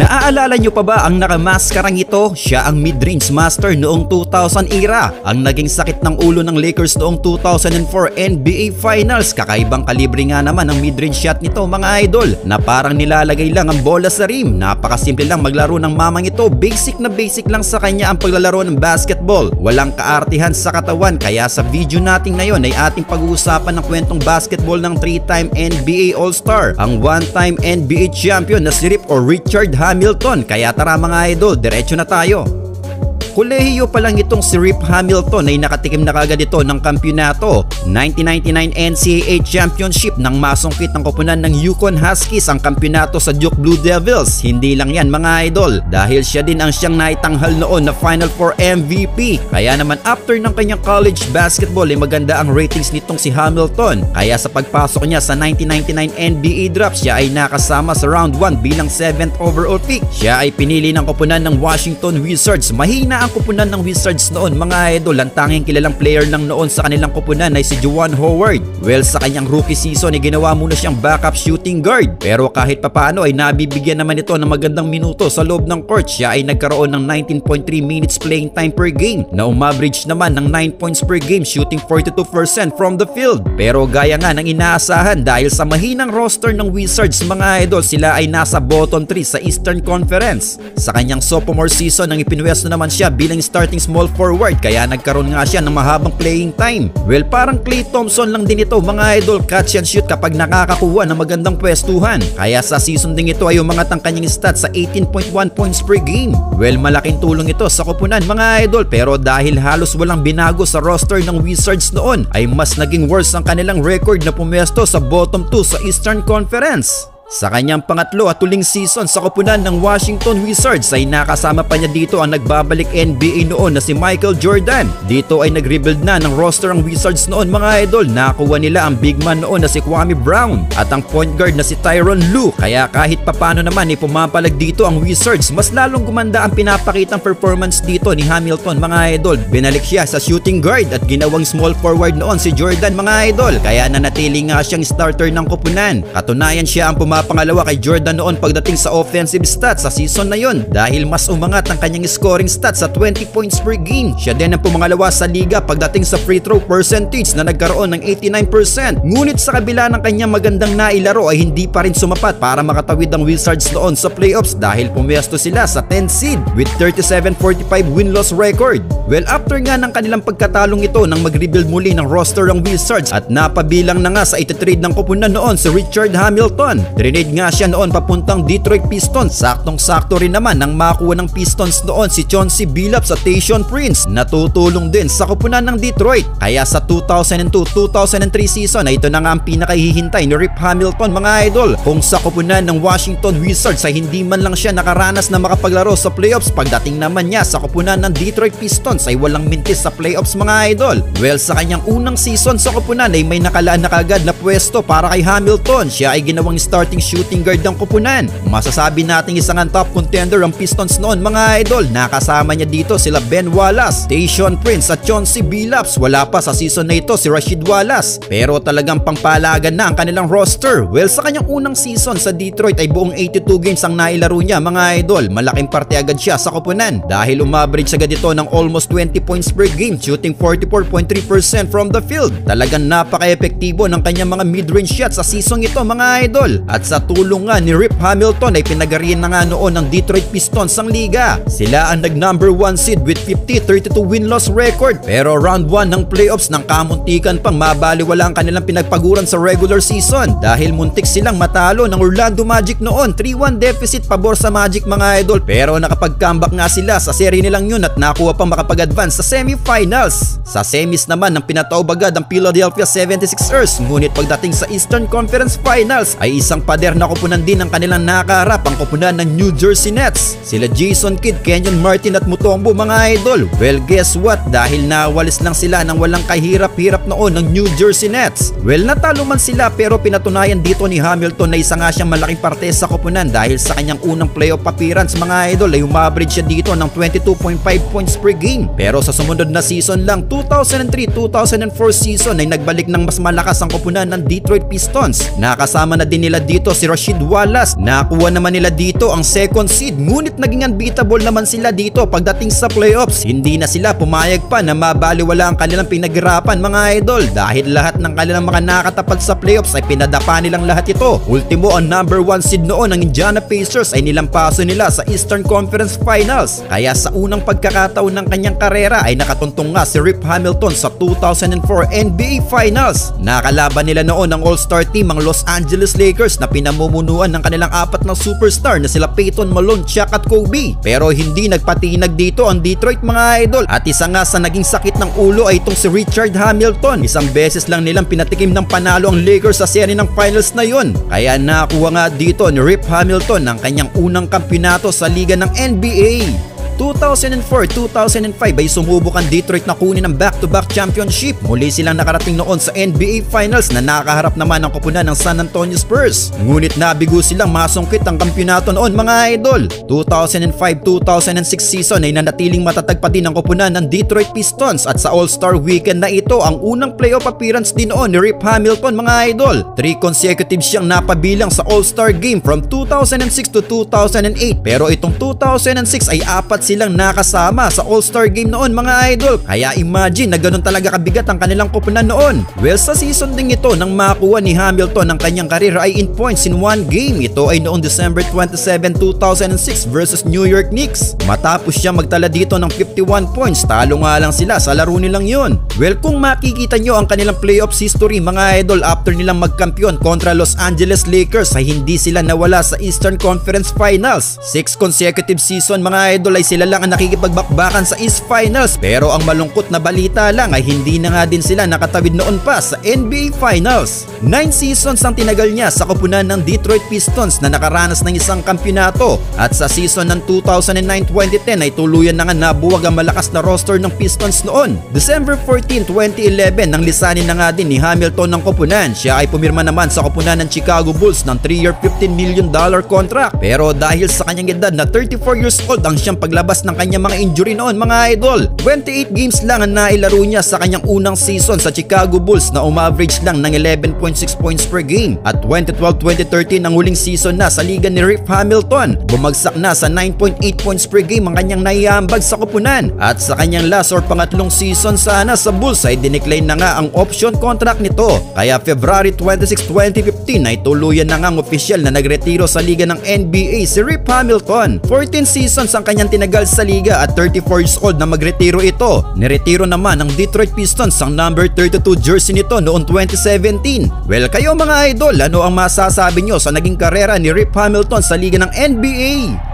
Naaalala nyo pa ba ang nakamaskarang ito? Siya ang mid-range master noong 2000 era. Ang naging sakit ng ulo ng Lakers noong 2004 NBA Finals. Kakaibang kalibre nga naman ang mid-range shot nito mga idol, na parang nilalagay lang ang bola sa rim. Napakasimple lang maglaro ng mamang ito. Basic na basic lang sa kanya ang paglalaro ng basketball. Walang kaartihan sa katawan. Kaya sa video natin ngayon ay ating pag-uusapan ng kwentong basketball ng 3-time NBA All-Star, ang 1-time NBA champion na si Rip or Richard Hamilton. Kaya tara mga idol, diretso na tayo. Kolehiyo pa lang itong si Rip Hamilton ay nakatikim na kagad ito ng kampyonato. 1999 NCAA Championship nang masungkit ng koponan ng Yukon Huskies ang kampyonato sa Duke Blue Devils. Hindi lang yan mga idol, dahil siya din ang siyang naitanghal noon na Final Four MVP. Kaya naman after ng kanyang college basketball ay maganda ang ratings nitong si Hamilton. Kaya sa pagpasok niya sa 1999 NBA draft, siya ay nakasama sa round 1 bilang 7th overall pick. Siya ay pinili ng koponan ng Washington Wizards. Mahina ang kupunan ng Wizards noon mga idol. Ang tanging kilalang player lang noon sa kanilang kupunan ay si Juwan Howard. Well, sa kanyang rookie season ay ginawa muna siyang backup shooting guard, pero kahit papaano ay nabibigyan naman ito ng magandang minuto sa loob ng court. Siya ay nagkaroon ng 19.3 minutes playing time per game, na umaverage naman ng 9 points per game, shooting 42% from the field. Pero gaya nga ng inaasahan, dahil sa mahinang roster ng Wizards mga idol, sila ay nasa bottom 3 sa Eastern Conference. Sa kanyang sophomore season ang ipinwesto naman siya bilang starting small forward, kaya nagkaroon nga siya ng mahabang playing time. Well, parang Klay Thompson lang din ito mga idol, catch and shoot kapag nakakakuha ng magandang pwestuhan. Kaya sa season ding ito ay umangat ang kanyang stats sa 18.1 points per game. Well, malaking tulong ito sa koponan mga idol, pero dahil halos walang binago sa roster ng Wizards noon ay mas naging worse ang kanilang record na pumwesto sa bottom 2 sa Eastern Conference. Sa kanyang pangatlo at huling season sa koponan ng Washington Wizards ay nakasama pa niya dito ang nagbabalik NBA noon na si Michael Jordan. Dito ay nag-rebuild na ng roster ang Wizards noon mga idol. Nakuha nila ang big man noon na si Kwame Brown at ang point guard na si Tyronn Lue. Kaya kahit papano naman ay pumapalag dito ang Wizards, mas lalong gumanda ang pinapakitang performance dito ni Hamilton mga idol. Binalik siya sa shooting guard at ginawang small forward noon si Jordan mga idol. Kaya nanatili nga siyang starter ng koponan. Katunayan siya ang pangalawa kay Jordan noon pagdating sa offensive stats sa season na yon, dahil mas umangat ang kanyang scoring stats sa 20 points per game. Siya din ang pumangalawa sa liga pagdating sa free throw percentage na nagkaroon ng 89%. Ngunit sa kabila ng kanyang magandang nailaro ay hindi pa rin sumapat para makatawid ang Wizards noon sa playoffs, dahil pumwesto sila sa 10th seed with 37-45 win-loss record. Well, after nga ng kanilang pagkatalong ito nang mag-rebuild muli ng roster ng Wizards at napabilang na nga sa ititrade ng koponan noon si Richard Hamilton, trinade nga siya noon papuntang Detroit Pistons. Saktong-sakto rin naman nang makuha ng Pistons noon si Chauncey Billups sa Tayshaun Prince, natutulong din sa koponan ng Detroit. Kaya sa 2002-2003 season ay ito na nga ang pinakahihintay ni Rip Hamilton mga idol, kung sa koponan ng Washington Wizards ay hindi man lang siya nakaranas na makapaglaro sa playoffs. Pagdating naman niya sa koponan ng Detroit Pistons ay walang mintis sa playoffs mga idol. Well, sa kanyang unang season sa koponan ay may nakalaan na kagad na pwesto para kay Hamilton. Siya ay ginawang starting shooting guard ng koponan. Masasabi nating isang top contender ang Pistons noon mga idol. Nakasama niya dito sila Ben Wallace, Tayshaun Prince at Chauncey Billups. Wala pa sa season na ito si Rasheed Wallace, pero talagang pangpalagan na ang kanilang roster. Well, sa kanyang unang season sa Detroit ay buong 82 games ang nailaro niya mga idol. Malaking parte agad siya sa koponan dahil umaverage agad ito ng almost 20 points per game, shooting 44.3% from the field. Talagang napaka-epektibo ng kanyang mga mid-range shots sa season ito mga idol. At sa tulong nga ni Rip Hamilton ay pinagarihan na nga noon ng Detroit Pistons ang liga. Sila ang nag-number 1 seed with 50-32 win-loss record, pero round 1 ng playoffs nang kamuntikan pang mabaliwala ang kanilang pinagpaguran sa regular season dahil muntik silang matalo ng Orlando Magic noon. 3-1 deficit pabor sa Magic mga idol, pero nakapag-comeback nga sila sa serye nilang yun at nakuha pang makapag-advance sa semifinals. Sa semis naman ang pinataob agad ang Philadelphia 76ers, ngunit pagdating sa Eastern Conference Finals ay isang pader na koponan din ang kanilang nakaharap, ang koponan ng New Jersey Nets. Sila Jason Kidd, Kenyon Martin at Mutombo mga idol. Well, guess what? Dahil nawalis lang sila ng walang kahirap-hirap noon ng New Jersey Nets. Well, natalo man sila pero pinatunayan dito ni Hamilton na isa nga siyang malaking parte sa koponan dahil sa kanyang unang playoff appearance mga idol ay umaverage siya dito ng 22.5 points per game. Pero sa sumunod na season lang, 2003-2004 season ay nagbalik ng mas malakas ang koponan ng Detroit Pistons. Nakasama na din nila dito dito si Rasheed Wallace. Nakuha naman nila dito ang second seed, ngunit naging unbeatable naman sila dito pagdating sa playoffs. Hindi na sila pumayag pa na mabaliwala ang kanilang pinaghirapan mga idol, dahil lahat ng kanilang mga nakatapat sa playoffs ay pinadapa nilang lahat ito. Ultimo ang number 1 seed noon ng Indiana Pacers ay nilampaso nila sa Eastern Conference Finals. Kaya sa unang pagkakataon ng kanyang karera ay nakatuntong nga si Rip Hamilton sa 2004 NBA Finals. Nakalaban nila noon ang All-Star team ang Los Angeles Lakers na pinamumunuan ng kanilang apat na superstar na sila Peyton, Malone, Shaq at Kobe. Pero hindi nagpatinag dito ang Detroit mga idol, at isa nga sa naging sakit ng ulo ay itong si Richard Hamilton. Isang beses lang nilang pinatikim ng panalo ang Lakers sa serie ng finals na yun. Kaya nakuha nga dito ni Rip Hamilton ang kanyang unang kampyonato sa liga ng NBA. 2004-2005 ay sumubok ang Detroit na kunin ang back-to-back championship. Muli silang nakarating noon sa NBA Finals na nakaharap naman ang koponan ng San Antonio Spurs. Ngunit nabigo silang masungkit ang kampyonato noon mga idol. 2005-2006 season ay nanatiling matatag pa din ang koponan ng Detroit Pistons, at sa All-Star Weekend na ito ang unang playoff appearance din noon ni Rip Hamilton mga idol. 3 consecutive siyang napabilang sa All-Star Game from 2006 to 2008, pero itong 2006 ay apat silang nakasama sa All-Star Game noon mga idol. Kaya imagine na ganun talaga kabigat ang kanilang koponan noon. Well, sa season ding ito nang makuha ni Hamilton ang kanyang karir ay in points in one game. Ito ay noong December 27, 2006 versus New York Knicks. Matapos siya magtala dito ng 51 points, talo nga lang sila sa laro nilang yun. Well, kung makikita nyo ang kanilang playoffs history mga idol, after nilang magkampiyon kontra Los Angeles Lakers ay hindi sila nawala sa Eastern Conference Finals. 6 consecutive season mga idol ay sila lang ang nakikipagbakbakan sa East Finals, pero ang malungkot na balita lang ay hindi na nga din sila nakatawid noon pa sa NBA Finals. 9 seasons ang tinagal niya sa koponan ng Detroit Pistons na nakaranas ng isang kampyonato, at sa season ng 2009-2010 ay tuluyan na nga nabuwag ang malakas na roster ng Pistons noon. December 14, 2011 nang lisanin na nga din ni Hamilton ng koponan. Siya ay pumirma naman sa koponan ng Chicago Bulls ng 3-year $15 million contract, pero dahil sa kanyang edad na 34 years old ang siyang paglabas ng kanyang mga injury noon mga idol. 28 games lang ang nailaro niya sa kanyang unang season sa Chicago Bulls na umaverage lang ng 11.6 points per game. At 2012-2013 ang huling season na sa liga ni Rip Hamilton, bumagsak na sa 9.8 points per game ang kanyang naiambag sa koponan. At sa kanyang last or pangatlong season sana sa Bulls ay dinecline na nga ang option contract nito. Kaya February 26, 2015 ay tuluyan na nga ang opisyal na nagretiro sa liga ng NBA si Rip Hamilton. 14 seasons ang kanyang tinagal sa liga at 34 years old na magretiro ito. Niretiro naman ng Detroit Pistons ang number 32 jersey nito noong 2017. Well, kayo mga idol, ano ang masasabi nyo sa naging karera ni Rip Hamilton sa liga ng NBA?